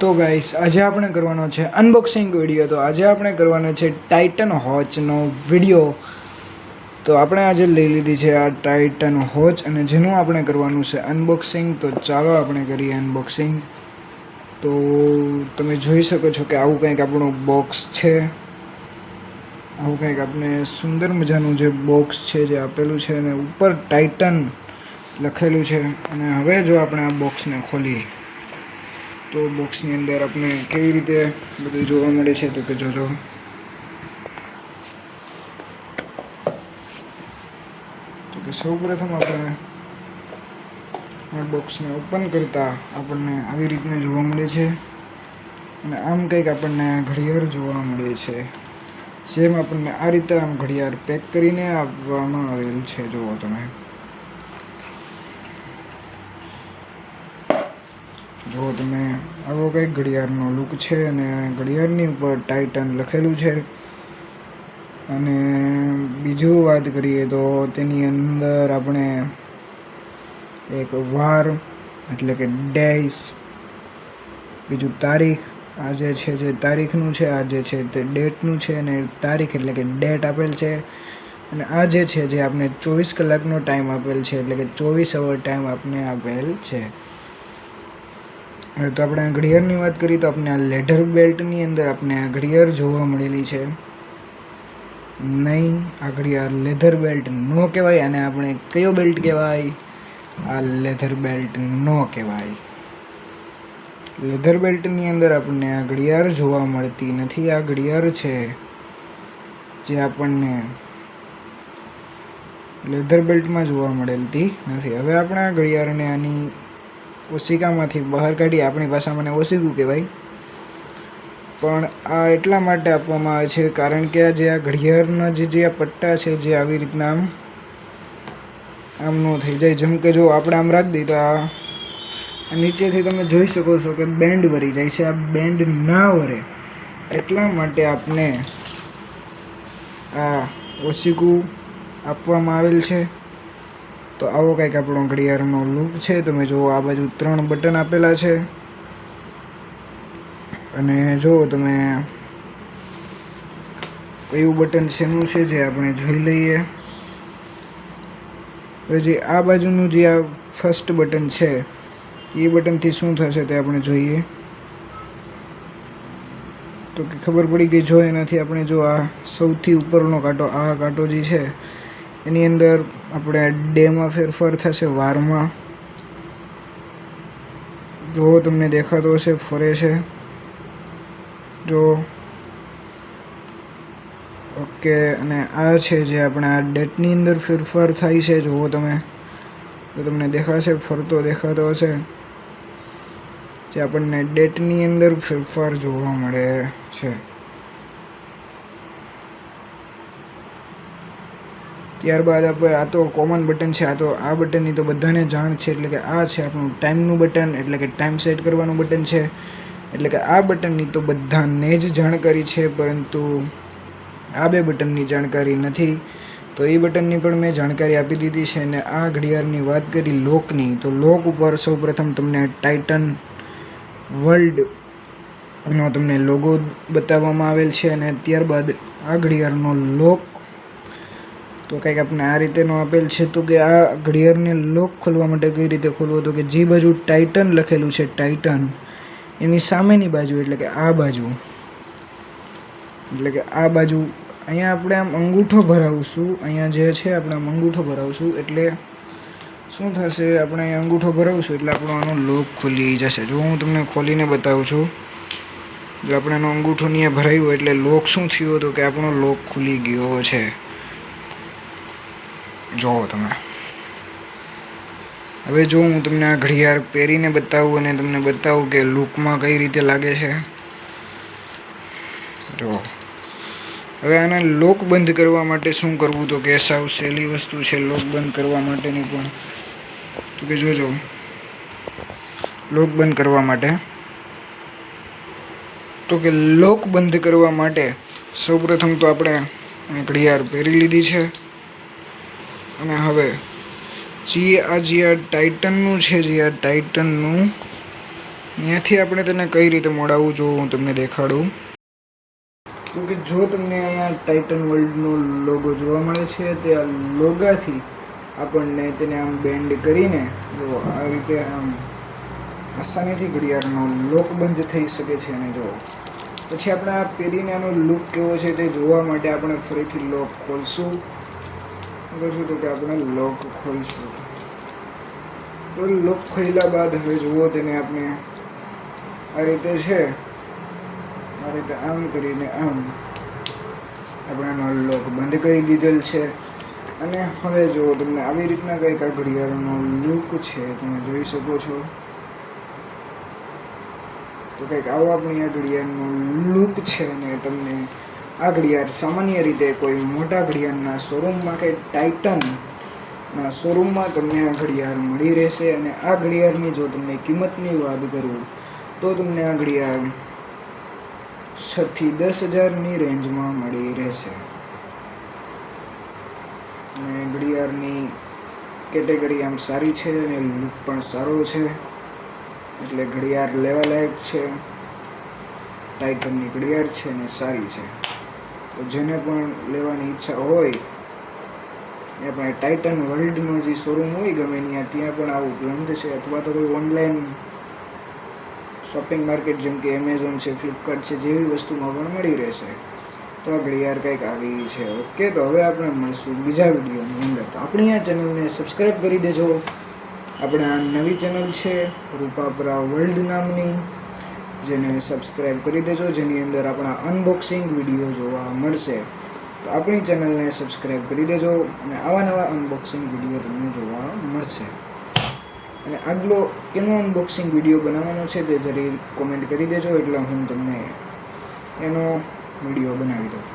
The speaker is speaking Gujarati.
તો ગાઈસ આજે આપણે કરવાનો છે અનબોક્સિંગ વિડીયો। તો આજે આપણે કરવાનો છે ટાઇટન વોચનો વિડીયો। તો આપણે આજે લઈ લીધી છે આ ટાઇટન વોચ અને જેનું આપણે કરવાનું છે અનબોક્સિંગ। તો ચાલો આપણે કરીએ અનબોક્સિંગ। તો તમે જોઈ શકો છો કે આવું કંઈક આપણું બોક્સ છે। આવું કંઈક આપણે સુંદર મજાનું જે બોક્સ છે જે આપેલું છે અને ઉપર ટાઇટન લખેલું છે। અને હવે જો આપણે આ બોક્સને ખોલીએ તો બોક્સની અંદર આપણે કેવી રીતે બધું જોવા મળે છે તો કે જોજો। તો કે સૌપ્રથમ આપણે આ બોક્સને ઓપન કરતા આપણને આવી રીતના જોવા મળે છે અને આમ કંઈક આપણને ઘડિયાળ જોવા મળે છે। જેમ આપણને આ રીતે આમ ઘડિયાળ પેક કરીને આપવામાં આવેલ છે। જુઓ તમે, જો તમે આવો કંઈક ઘડિયાળનો લુક છે અને ઘડિયાળની ઉપર ટાઇટન લખેલું છે। અને બીજું વાત કરીએ તો તેની અંદર આપણે એક વાર એટલે કે ડેઝ, બીજું તારીખ, આ જે છે જે તારીખનું છે, આ જે છે તે ડેટનું છે અને તારીખ એટલે કે ડેટ આપેલ છે। અને આ જે છે જે આપણે 24 કલાકનો ટાઈમ આપેલ છે એટલે કે 24 અવર ટાઈમ આપણે આપેલ છે। હવે તો આપણે ઘડિયાળની વાત કરીએ તો આપણે આ લેધર બેલ્ટની અંદર આપણે આ ઘડિયાળ જોવા મળેલી છે। નહીં, આ ઘડિયાળ લેધર બેલ્ટ નો કહેવાય અને આપણે કયો બેલ્ટ કહેવાય? આ લેધર બેલ્ટ નો કહેવાય। લેધર બેલ્ટની અંદર આપણને આ ઘડિયાળ જોવા મળતી નથી। આ ઘડિયાળ છે જે આપણને લેધર બેલ્ટમાં જોવા મળતી નથી। હવે આપણે આ ઘડિયાળને આની ઓશિકામાંથી બહાર કાઢી, આપણી ભાષામાં ઓશિકું કહેવાય, પણ આ એટલા માટે આપવામાં આવે છે કારણ કે આ જે આ ઘડિયાળના જે આ પટ્ટા છે જે આવી રીતના આમ ન થઈ જાય। જેમ કે જો આપણે આમ રાખી દઈએ તો આ નીચેથી તમે જોઈ શકો છો કે બેન્ડ વળી જાય છે। આ બેન્ડ ના વળે એટલા માટે આપણે આ ઓશિકું આપવામાં આવેલ છે। તો આવો કંઈક આપણો ઘડિયાળનો લુક છે। તમે જુઓ, આ બાજુ 3 બટન આપેલા છે અને જુઓ તમે કયું બટન શેનું છે જે આપણે જોઈ લઈએ। પછી આ બાજુનું જે આ ફર્સ્ટ બટન છે એ બટનથી શું થશે તે આપણે જોઈએ તો કે ખબર પડી ગઈ। જો એનાથી આપણે જો આ સૌથી ઉપરનો કાંટો, આ કાંટો જે છે એની અંદર આપણે ડેમાં ફેરફાર થશે, વારમાં। જો તમને દેખાતો હશે ફરે છે, જો ઓકે। અને આ છે જે આપણે આ ડેટની અંદર ફેરફાર થાય છે। જુઓ તમે, તો તમને દેખાશે, ફરતો દેખાતો હશે, જે આપણને ડેટની અંદર ફેરફાર જોવા મળે છે। ત્યારબાદ આપણે આ તો કોમન બટન છે। આ બટનની તો બધાને જાણ છે એટલે કે આ છે આપણું ટાઈમનું બટન એટલે કે ટાઈમ સેટ કરવાનું બટન છે। એટલે કે આ બટનની તો બધાને જ જાણકારી છે, પરંતુ આ બે બટનની જાણકારી નથી। તો એ બટનની પણ મેં જાણકારી આપી દીધી છે। અને આ ઘડિયાળની વાત કરી લોકની, તો લોક ઉપર સૌપ્રથમ તમને ટાઇટન વર્લ્ડનો તમને લોગો બતાવવામાં આવેલ છે અને ત્યારબાદ આ ઘડિયાળનો લોક તો કંઈક આપણે આ રીતેનો આપેલ છે। તો કે આ ઘડિયાળને લોક ખોલવા માટે કઈ રીતે ખોલવો તો કે જે બાજુ ટાઇટન લખેલું છે, ટાઇટન એની સામેની બાજુ એટલે કે આ બાજુ, એટલે કે આ બાજુ અહીંયા આપણે આમ અંગૂઠો ભરાવશું। અહીંયા જે છે આપણે આમ અંગૂઠો ભરાવશું એટલે શું થશે, આપણે અહીંયા અંગૂઠો ભરાવશું એટલે આપણો આનો લોક ખુલી જશે। જો હું તમને ખોલીને બતાવું છું, જો આપણે આનો અંગૂઠો અહીંયા ભરાવ્યો એટલે લોક શું થયું તો કે આપણો લોક ખુલી ગયો છે। જુઓ તમે, હવે જો હું તમને આ ઘડિયાળ પહેરીને બતાવું અને તમને બતાવું કે લુકમાં કઈ રીતે લાગે છે। જો હવે આને લોક બંધ કરવા માટે શું કરવું તો કે સાવ સહેલી વસ્તુ છે લોક બંધ કરવા માટેની પણ। તો કે જોજો, લોક બંધ કરવા માટે તો કે લોક બંધ કરવા માટે સૌપ્રથમ તો આપણે ઘડિયાળ પહેરી લીધી છે અને હવે જે આ ટાઇટનનું છે, જે આ ટાઇટનનું અહીંયાથી આપણે તેને કઈ રીતે મોડાવવું જો હું તમને દેખાડું. તો કે જો તમને અહીંયા ટાઇટન વર્લ્ડનો લોગો જોવા મળે છે, તે આ લોગાથી આપણને તેને આમ બેન્ડ કરીને જો આ રીતે આમ આસાનીથી ઘડિયાળનો લોક બંધ થઈ શકે છે. અને જો પછી આપણે આ પહેરીને આનો લુક કેવો છે તે જોવા માટે આપણે ફરીથી લોક ખોલશું. કરશું તો કે આપણે લોક ખોલશું. તો લોક ખોલ્યા બાદ હવે જુઓ તેને આપણે આ રીતે છે, આ રીતે આમ કરીને આમ આપણે આનો લોક બંધ કરી દીધેલ છે. અને હવે જો તમને આવી રીતના કંઈક આ ઘડિયાળનો લુક છે તમે જોઈ શકો છો. તો કંઈક આવો આપણી આ ઘડિયાળનો લુક છે. અને તમને આ ઘડિયાળ સામાન્ય રીતે કોઈ મોટા ઘડિયાળના શોરૂમમાં કે ટાઇટનના શોરૂમમાં તમને આ ઘડિયાળ મળી રહેશે. અને આ ઘડિયાળની જો તમને કિંમતની વાત કરું તો તમને આ ઘડિયાળ 6 થી 10,000ની રેન્જમાં મળી રહેશે. અને ઘડિયાળની કેટેગરી આમ સારી છે અને લુક પણ સારો છે, એટલે ઘડિયાળ લેવા લાયક છે. ટાઇટનની ઘડિયાળ છે અને સારી છે. તો જેને પણ લેવાની ઈચ્છા હોય એ આપણે ટાઇટન વર્લ્ડનો જે શોરૂમ હોય ગમે ત્યાં પણ આ ઉપલબ્ધ છે, અથવા તો કોઈ ઓનલાઈન શોપિંગ માર્કેટ જેમ કે એમેઝોન છે, ફ્લિપકાર્ટ છે જેવી વસ્તુમાં પણ મળી રહેશે. તો આ ઘડિયાળ કંઈક આવી છે. ઓકે, તો હવે આપણે મળશું બીજા વિડીયોની અંદર. તો આપણી આ ચેનલને સબસ્ક્રાઈબ કરી દેજો. આપણે આ નવી ચેનલ છે રૂપાપરા વર્લ્ડ નામની, જેને સબસ્ક્રાઈબ કરી દેજો, જેની અંદર આપણા અનબોક્સિંગ વિડીયો જોવા મળશે. તો આપણી ચેનલને સબસ્ક્રાઈબ કરી દેજો અને આવા નવા અનબોક્સિંગ વિડીયો તમને જોવા મળશે. અને આગલો કેનો અનબોક્સિંગ વિડીયો બનાવવાનો છે તે જરી કોમેન્ટ કરી દેજો, એટલે હું તમને એનો વિડીયો બનાવી દઉં.